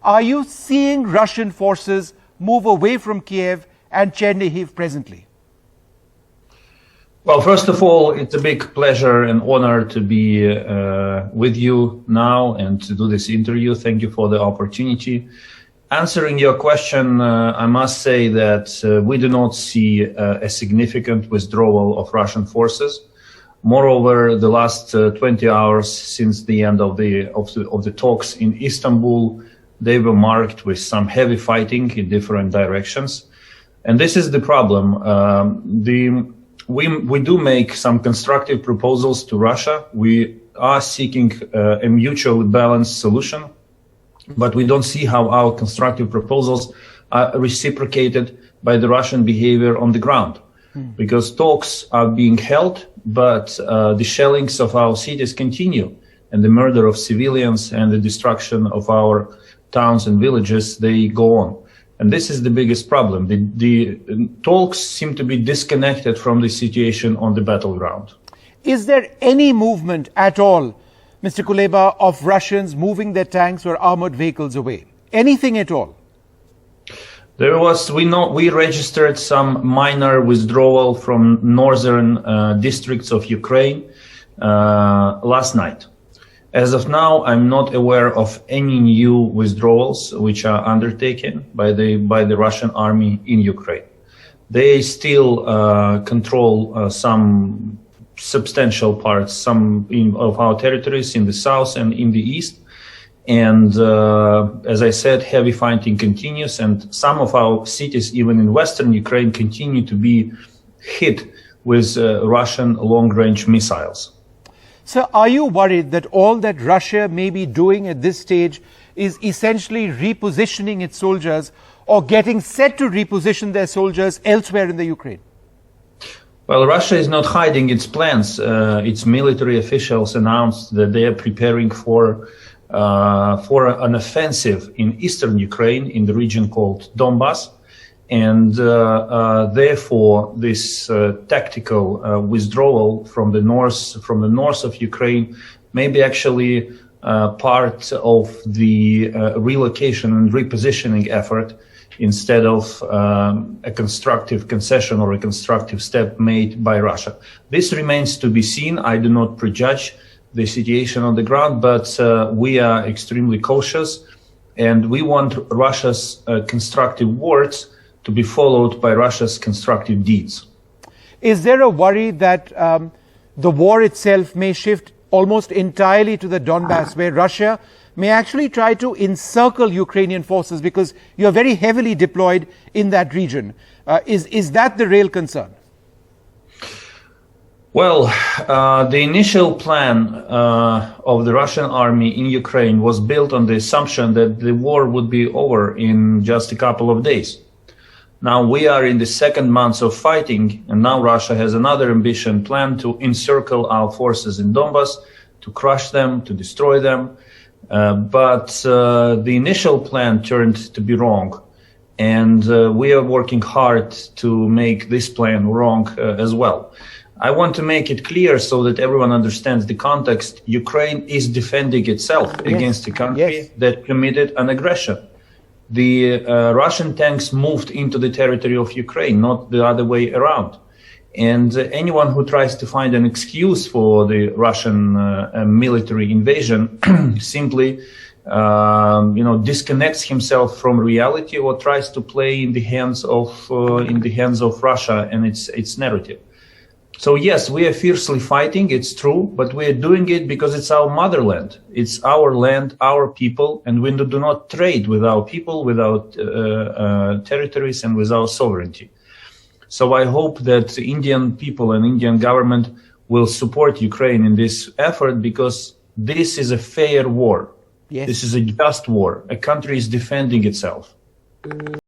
Are you seeing Russian forces move away from Kiev and Chernihiv presently? Well, first of all, it's a big pleasure and honor to be with you now and to do this interview. Thank you for the opportunity. Answering your question, I must say that we do not see a significant withdrawal of Russian forces. Moreover, the last 20 hours since the end of the talks in Istanbul, they were marked with some heavy fighting in different directions. And this is the problem. We do make some constructive proposals to Russia. We are seeking a mutually balanced solution, but we don't see how our constructive proposals are reciprocated by the Russian behavior on the ground. Because talks are being held, but the shellings of our cities continue, and the murder of civilians and the destruction of our towns and villages, they go on. And this is the biggest problem. The talks seem to be disconnected from the situation on the battleground. Is there any movement at all, Mr. Kuleba, of Russians moving their tanks or armored vehicles away? Anything at all? There was, we registered some minor withdrawal from northern districts of Ukraine last night. As of now, I'm not aware of any new withdrawals which are undertaken by the Russian army in Ukraine. They still control some substantial parts, of our territories in the south and in the east. And as I said, heavy fighting continues, and some of our cities, even in western Ukraine, continue to be hit with Russian long-range missiles. So are you worried that all that Russia may be doing at this stage is essentially repositioning its soldiers or getting set to reposition their soldiers elsewhere in the Ukraine? Well, Russia is not hiding its plans. Its military officials announced that they are preparing for an offensive in eastern Ukraine in the region called Donbas. And therefore, this tactical withdrawal from the north of Ukraine may be actually part of the relocation and repositioning effort instead of a constructive concession or a constructive step made by Russia. This remains to be seen. I do not prejudge the situation on the ground, but we are extremely cautious, and we want Russia's constructive words to be followed by Russia's constructive deeds. Is there a worry that the war itself may shift almost entirely to the Donbass, where Russia may actually try to encircle Ukrainian forces because you're very heavily deployed in that region? Is that the real concern? Well, the initial plan of the Russian army in Ukraine was built on the assumption that the war would be over in just a couple of days. Now we are in the second month of fighting, and now Russia has another ambition plan to encircle our forces in Donbas, to crush them, to destroy them. But the initial plan turned to be wrong, and we are working hard to make this plan wrong as well. I want to make it clear so that everyone understands the context. Ukraine is defending itself against a country that committed an aggression. The Russian tanks moved into the territory of Ukraine, not the other way around. And anyone who tries to find an excuse for the Russian military invasion simply, disconnects himself from reality or tries to play in the hands of Russia and its narrative. So yes, we are fiercely fighting, it's true, but we are doing it because it's our motherland. It's our land, our people, and we do not trade with our people, with our territories, and with our sovereignty. So I hope that the Indian people and Indian government will support Ukraine in this effort, because this is a fair war. Yes. This is a just war. A country is defending itself.